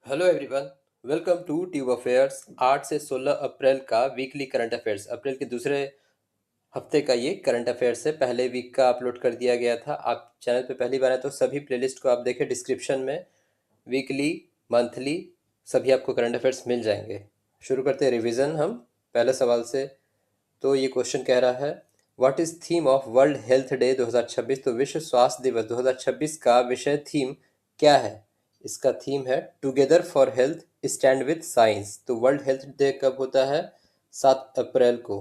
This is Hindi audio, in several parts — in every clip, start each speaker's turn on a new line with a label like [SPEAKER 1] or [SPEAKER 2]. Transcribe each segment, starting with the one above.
[SPEAKER 1] Hello everyone. Welcome to Tube Affairs. 8 से 16 अप्रैल का वीकली करंट अफेयर्स, अप्रैल के दूसरे हफ्ते का ये करंट अफेयर्स है। पहले वीक का अपलोड कर दिया गया था। आप चैनल पे पहली बार आए तो सभी प्लेलिस्ट को आप देखें, डिस्क्रिप्शन में वीकली, मंथली सभी आपको करंट अफेयर्स मिल जाएंगे। शुरू करते हैं रिवीजन हम पहले सवाल से। तो ये क्वेश्चन कह रहा है, what is theme of world health day 2026? तो विश्व स्वास्थ्य दिवस 2026 का विषय थीम क्या है? इसका थीम है together for health, stand with science. तो वर्ल्ड हेल्थ डे कब होता है? 7 अप्रैल को।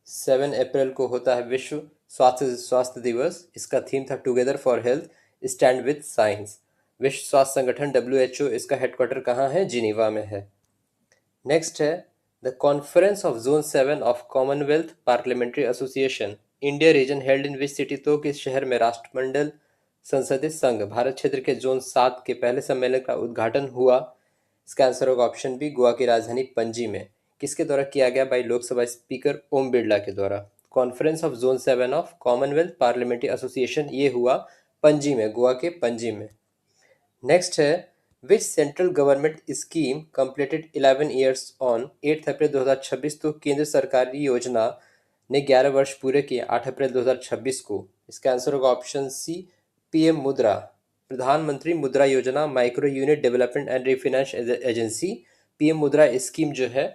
[SPEAKER 1] 7 अप्रैल को होता है विश्व स्वास्थ्य स्वास्थ्य दिवस। इसका थीम था together for health, stand with science. विश्व स्वास्थ्य संगठन WHO, इसका हेडक्वार्टर कहाँ है? जिनीवा में है। नेक्स्ट है, the conference of zone 7 of Commonwealth parliamentary association India region held in which city? तो किस शहर में राष्ट्रमंडल संसदीय संघ भारत क्षेत्र के जोन 7 के पहले सम्मेलन का उद्घाटन हुआ? इसका आंसर होगा ऑप्शन बी, गोवा की राजधानी पणजी में। किसके द्वारा किया गया? बाई लोकसभा स्पीकर ओम बिरला के द्वारा। Conference of zone 7 of Commonwealth parliamentary association ये हुआ पणजी में, गोवा के पणजी में। नेक्स्ट है, which central government scheme completed 11 years on 8 April 2026? तो केंद्र सरकारी योजना ने 11 वर्ष पूरे किए 8 अप्रैल 2026 को। इसका आंसर होगा ऑप्शन सी, पीएम मुद्रा, प्रधानमंत्री मुद्रा योजना, micro unit development and refinance agency. PM मुद्रा स्कीम जो है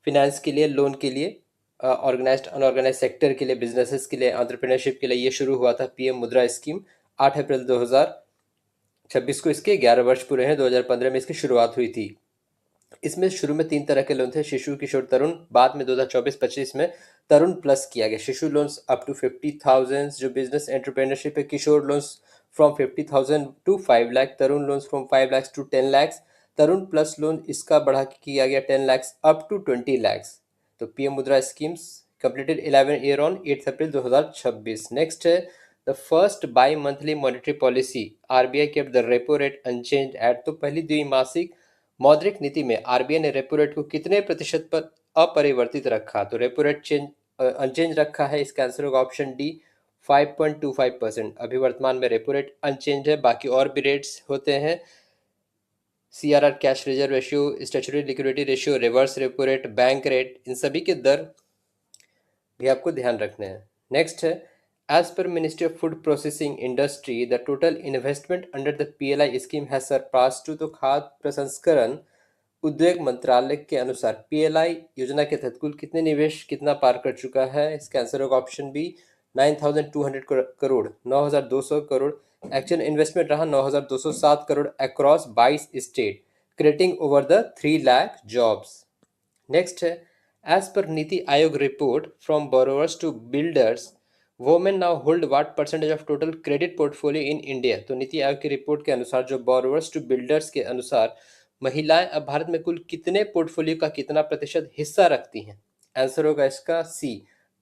[SPEAKER 1] फिनेंस के लिए, लोन के लिए, ऑर्गेनाइज्ड अनऑर्गेनाइज सेक्टर के लिए, बिजनेसेस के लिए, एंटरप्रेन्योरशिप के लिए ये शुरू हुआ था पीएम मुद्रा स्कीम 8 अप्रैल 2026 को। इसके 11 वर्ष पूरे हैं। 2015 में इसकी शुरुआत हुई थी। इसमें शुरू में 3 तरह के लोन थे, शिशु, किशोर, तरुण। बाद में 2024-25 में तरुण प्लस किया गया। शिशु लोन्स अप टू 50,000 जो बिजनेस एंटरप्रेन्योरशिप है, Kishor loans from 50,000 to 5 lakh, Tarun loans from 5 lakh to 10 lakh. Tarun plus loan इसका बढ़ा के किया गया 10 लाख अप टू 20 लाख। तो PM Mudra schemes completed 11 year on 8 April 2026। Next है, the first bimonthly monetary policy RBI kept the repo rate unchanged at? तो पहली द्विमासिक मौद्रिक नीति में आरबीआई ने रेपो रेट को कितने प्रतिशत पर अपरिवर्तित रखा? तो रेपो रेट अनचेंज रखा है। इसका आंसर होगा ऑप्शन डी, 5.25%। अभी वर्तमान में रेपो रेट अनचेंज है। बाकी और भी रेट्स होते हैं, CRR, cash reserve ratio, statutory liquidity ratio, reverse repo rate, bank rate, इन सभी के दर भी आपको ध्यान रखने हैं। नेक्स्ट है, as per ministry of food processing industry the total investment under the PLI scheme has surpass to? तो खाद्य प्रसंस्करण उद्योग मंत्रालय के अनुसार पीएलआई योजना के तहत कुल कितने निवेश कितना पार कर चुका है? इसका आंसर होगा option B, 9,200 crore, 9,200 crore. Actual investment रहा 9,207 crore across 22 state, creating over the 3 lakh jobs. Next है, as per NITI Aayog report from borrowers to builders women now hold what percentage of total credit portfolio in India? तो नीति आयोग की रिपोर्ट के अनुसार, जो बोरोवर्स टू बिल्डर्स के अनुसार, महिलाएं अब भारत में कुल कितने पोर्टफोलियो का कितना प्रतिशत हिस्सा रखती हैं? आंसर होगा इसका सी,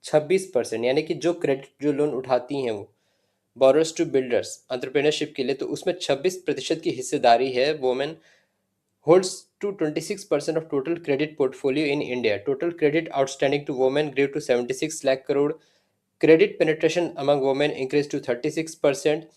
[SPEAKER 1] 26%। यानी कि जो क्रेडिट जो लोन उठाती हैं वो बोरोवर्स टू बिल्डर्स एंटरप्रेन्योरशिप के लिए, तो उसमें 26% की हिस्सेदारी है women holds to 26% of total credit portfolio in India. Total credit outstanding to women grew to 76 lakh crore. Credit penetration among women increased to 36%.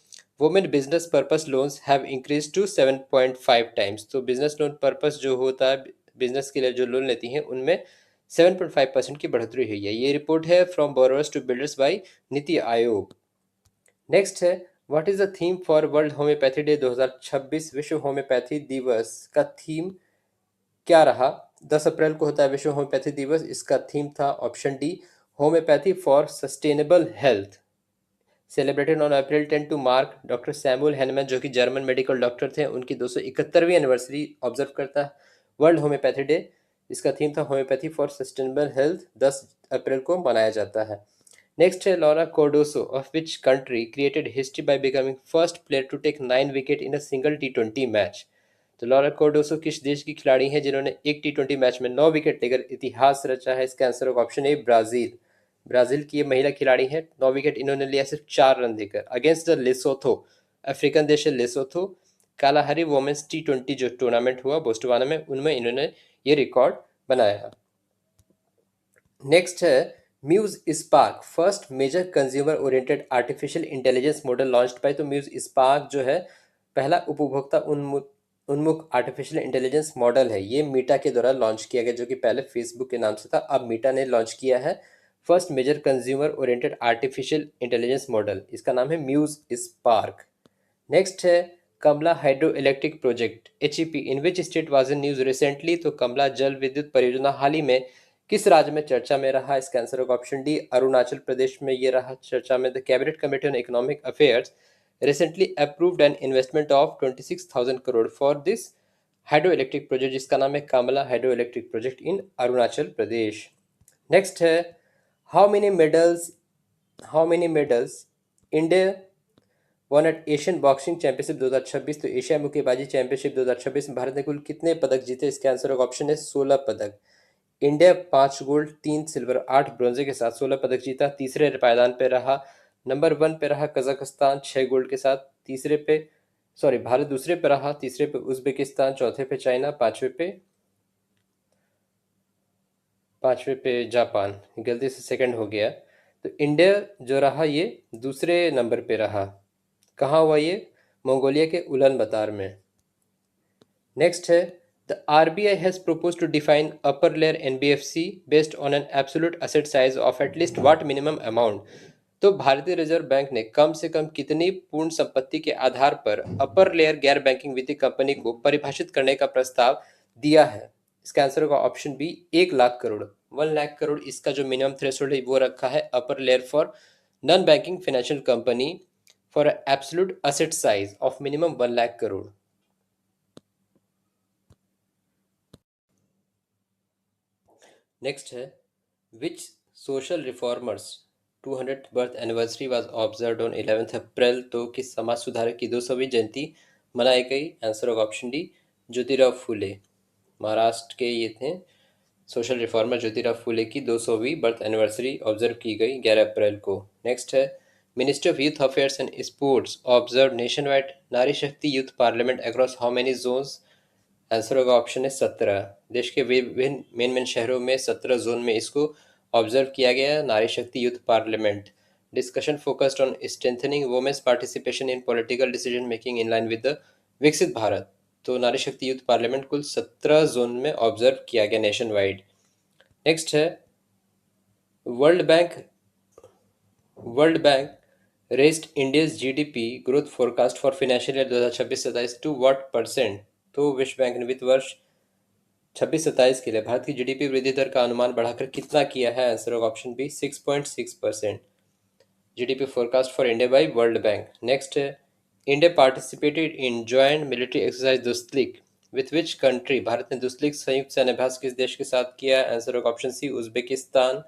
[SPEAKER 1] Women business purpose loans have increased to 7.5 times. तो business loan purpose जो होता है, बिजनेस के लिए जो लोन लेती हैं, उनमें 7.5% की बढ़ोतरी हुई है। ये रिपोर्ट है from borrowers to builders by Niti Aayog. Next है, what is the theme for world homeopathy day 2026? विश्व होम्योपैथी दिवस का थीम क्या रहा? 10 अप्रैल को होता है विश्व होम्योपैथी दिवस। इसका थीम था option D, homoeopathy for sustainable health. Celebrated on April 10 to mark doctor Samuel Hahnemann, जो कि जर्मन मेडिकल डॉक्टर थे, उनकी 271वीं एनिवर्सरी ऑब्जर्व करता है वर्ल्ड होम्योपैथी डे। इसका थीम था होम्योपैथी फॉर सस्टेनेबल हेल्थ। 10 अप्रैल को मनाया जाता है। Next है, Laura Cordoso of which country created history by becoming first player to take 9 wicket in a single T20 match? तो लॉरा कोर्डोसो किस देश की खिलाड़ी हैं जिन्होंने एक T20 मैच में 9 विकेट लेकर इतिहास रचा है? इसका आंसर होगा ऑप्शन ए, ब्राजील। ब्राजील की ये महिला खिलाड़ी है। 9 विकेट इन्होंने लिया सिर्फ 4 रन देकर, अगेंस्ट द लेसोथो, अफ्रीकन देश है लेसोथो। कालाहारी वोमेंस T20 जो टूर्नामेंट हुआ बोस्टवाना में, उनमें इन्होंने ये रिकॉर्ड बनाया। नेक्स्ट है, Muse Spark first major consumer oriented artificial intelligence model launched by? तो म्यूज स्पार्क जो है पहला उपभोक्ता उन्मुख आर्टिफिशियल इंटेलिजेंस मॉडल है, ये मीटा के द्वारा लॉन्च किया गया, जो कि पहले फेसबुक के नाम से था, अब मीटा ने लॉन्च किया है first major consumer oriented artificial intelligence model. इसका नाम है म्यूज स्पार्क। नेक्स्ट है Kamla hydroelectric project HEP, in which state was in news recently. तो कमला जल विद्युत परियोजना हाल ही में किस राज्य में चर्चा में रहा? इसका आंसर होगा ऑप्शन डी, अरुणाचल प्रदेश में ये रहा चर्चा में। The cabinet committee on economic affairs recently approved an investment of 26,000 crore for this hydroelectric project, जिसका नाम है Kamla hydroelectric project in Arunachal Pradesh. Next है how many medals India won at Asian boxing championship 2026। तो एशिया मुक्केबाजी चैंपियनशिप 2026 में भारत ने कुल कितने पदक जीते? इसके आंसर होगा ऑप्शन है 16 पदक। इंडिया 5 गोल्ड 3 सिल्वर 8 ब्रोंजे के साथ 16 पदक जीता, तीसरे पायदान पे रहा। नंबर 1 पे रहा कजाकिस्तान 6 गोल्ड के साथ, भारत दूसरे पे रहा, तीसरे पे उज्बेकिस्तान, चौथे पे चाइना, पांचवे पे जापान, गलती से सेकंड हो गया। तो इंडिया जो रहा ये दूसरे नंबर पे रहा। कहाँ हुआ ये? मंगोलिया के उलन बतार में। नेक्स्ट है the RBI has proposed to define upper layer NBFC based on an absolute asset size of at least what minimum amount। तो भारतीय रिजर्व बैंक ने कम से कम कितनी पूर्ण संपत्ति के आधार पर अपर लेयर गैर बैंकिंग वित्तीय कंपनी को परिभाषित करने का प्रस्ताव दिया है? इसका आंसर होगा ऑप्शन बी, 1 लाख करोड़। 1 लाख करोड़ इसका जो मिनिमम थ्रेशोल्ड है वो रखा है upper layer for non banking financial company for absolute asset size of minimum 1 lakh crore. Next है which social reformers 200th birth anniversary was observed on 11th April. तो किस समाज सुधारक की 200वीं जयंती मनाई गई? आंसर होगा ऑप्शन डी, ज्योतिराव फूले। महाराष्ट्र के ये थे सोशल रिफॉर्मर ज्योतिराव फूले की 200वीं बर्थ एनिवर्सरी ऑब्जर्व की गई 11 अप्रैल को। नेक्स्ट है ministry of youth affairs and sports observe nationwide Nari Shakti youth parliament across how many zones? Answer होगा ऑप्शन है 17। देश के विभिन्न मेन शहरों में 17 जोन में इसको ऑब्जर्व किया गया Nari Shakti youth parliament. Discussion focused on strengthening women's participation in political decision making in line with the Viksit Bharat. तो नारी शक्ति यूथ पार्लियामेंट कुल 17 जोन में ऑब्जर्व किया गया नेशन वाइड। नेक्स्ट है world bank world bank raised India's GDP growth forecast for financial year 2026-27 to what percent? तो विश्व बैंक ने वित्त वर्ष 26-27 के लिए भारत की GDP वृद्धि दर का अनुमान बढ़ाकर कितना किया है? आंसर होगा option B, 6.6%। GDP forecast for India by World Bank. Next है India participated in joint military exercise Dustlik with which country? Bharat ने दुस्लिक संयुक्त सैन्य अभ्यास किस देश के साथ किया? आंसर होगा ऑप्शन सी, उज्बेकिस्तान।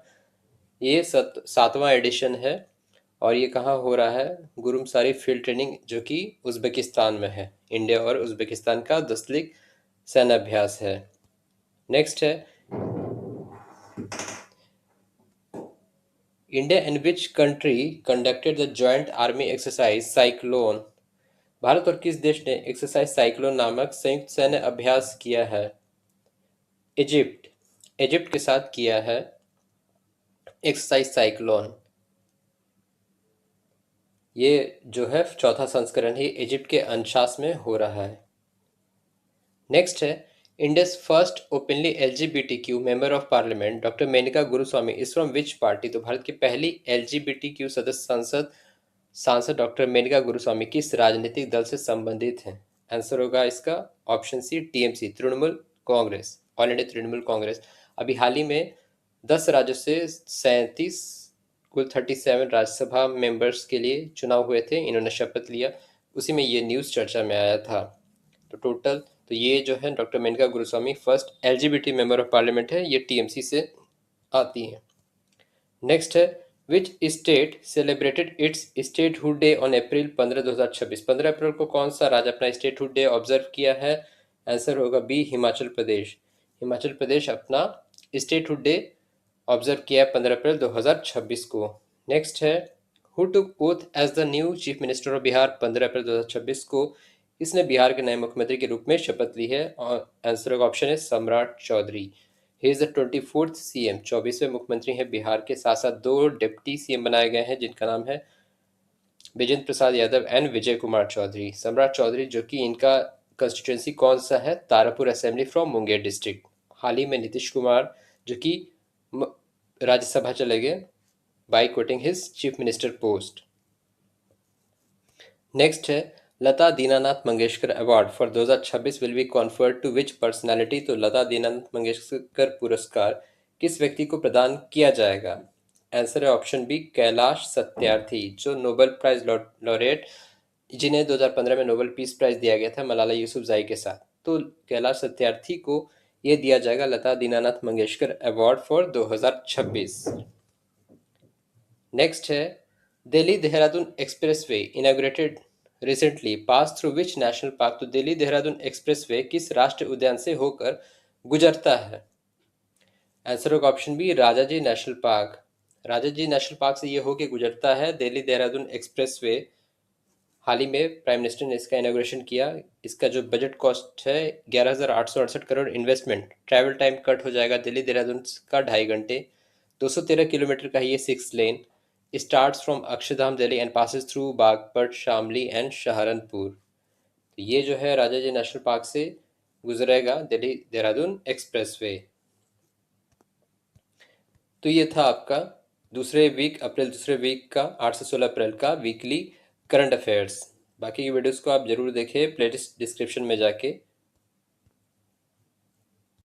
[SPEAKER 1] ये 7वां एडिशन है और ये कहाँ हो रहा है? गुरुमसारी फील्ड ट्रेनिंग जो कि उज्बेकिस्तान में है। इंडिया और उज्बेकिस्तान का दुस्लिक सैन्य अभ्यास है। नेक्स्ट है India and which country conducted the joint army exercise cyclone? Bharat और किस देश ने एक्सरसाइज साइक्लोन नामक संयुक्त सैन्य अभ्यास किया है? इजिप्ट के साथ किया है एक्सरसाइज साइक्लोन। ये जो है चौथा संस्करण है, इजिप्ट के अंशास में हो रहा है। नेक्स्ट है India's first openly LGBTQ member of parliament doctor Menaka Guruswamy is from which party? तो भारत की पहली LGBTQ सदस्य सांसद डॉक्टर मेनका गुरुस्वामी किस राजनीतिक दल से संबंधित हैं? आंसर होगा इसका option C, TMC, Trinamool Congress, all India Trinamool Congress. अभी हाल ही में 10 राज्यों से 37 कुल 37 राज्यसभा मेंबर्स के लिए चुनाव हुए थे, इन्होंने शपथ लिया, उसी में ये न्यूज़ चर्चा में आया था। तो ये जो है doctor Menaka Guruswamy first LGBT member of parliament है, ये TMC से आती हैं। नेक्स्ट है which state celebrated its statehood day on April 15, 2026? 15 अप्रैल को कौन सा राज्य अपना स्टेटहुड डे ऑब्जर्व किया है? आंसर होगा बी, हिमाचल प्रदेश। हिमाचल प्रदेश अपना स्टेटहुड डे ऑब्जर्व किया 15 अप्रैल 2026 को। नेक्स्ट है who took oath as the new chief minister of Bihar 15 अप्रैल 2026 को? इसने बिहार के नए मुख्यमंत्री के रूप में शपथ ली है और आंसर का ऑप्शन है Samrat Choudhary. He is the 24th CM, 24वें मुख्यमंत्री हैं बिहार के। साथ साथ 2 डिप्टी CM बनाए गए हैं जिनका नाम है विजेंद्र प्रसाद यादव एंड विजय कुमार चौधरी। सम्राट चौधरी जो कि इनका कंस्टिट्यूंसी कौन सा है? Tarapur assembly from Munger district. हाल ही में नीतीश कुमार जो कि राज्यसभा चले गए by quitting his chief minister post. Next है Lata Dinanath Mangeshkar award for 2026 will be conferred to which personality. तो लता दीनानाथ मंगेशकर पुरस्कार किस व्यक्ति को प्रदान किया जाएगा? आंसर है ऑप्शन बी कैलाश सत्यार्थी, जो नोबेल प्राइज लॉरेट जिन्हें 2015 में नोबेल पीस प्राइज दिया गया था मलाला यूसुफजई के साथ। तो कैलाश सत्यार्थी को यह दिया जाएगा Lata Dinanath Mangeshkar award for 2026। Next है Delhi Dehradun expressway inaugurated recently pass through which national park. तो दिल्ली देहरादून एक्सप्रेसवे किस राष्ट्रीय उद्यान से होकर गुजरता है? आंसर होगा option B Rajaji national park. Rajaji national park से ये होकर गुजरता है दिल्ली देहरादून एक्सप्रेसवे। हाल ही में प्राइम मिनिस्टर ने इसका इनॉग्रेशन किया। इसका जो बजट कॉस्ट है 11,868 crore, investment, travel time cut हो जाएगा दिल्ली देहरादून का 2.5 घंटे, 213 किलोमीटर का है ये 6 lane, starts from Akshardham Delhi and passes through Baghpat, Shamli and Saharanpur. तो ये जो है राजाजी नेशनल पार्क से गुजरेगा दिल्ली देहरादून एक्सप्रेसवे। तो ये था आपका दूसरे वीक का 8 से 16 अप्रैल का वीकली करंट अफेयर्स। बाकी की वीडियोस को आप जरूर देखें प्लेलिस्ट डिस्क्रिप्शन में जाके।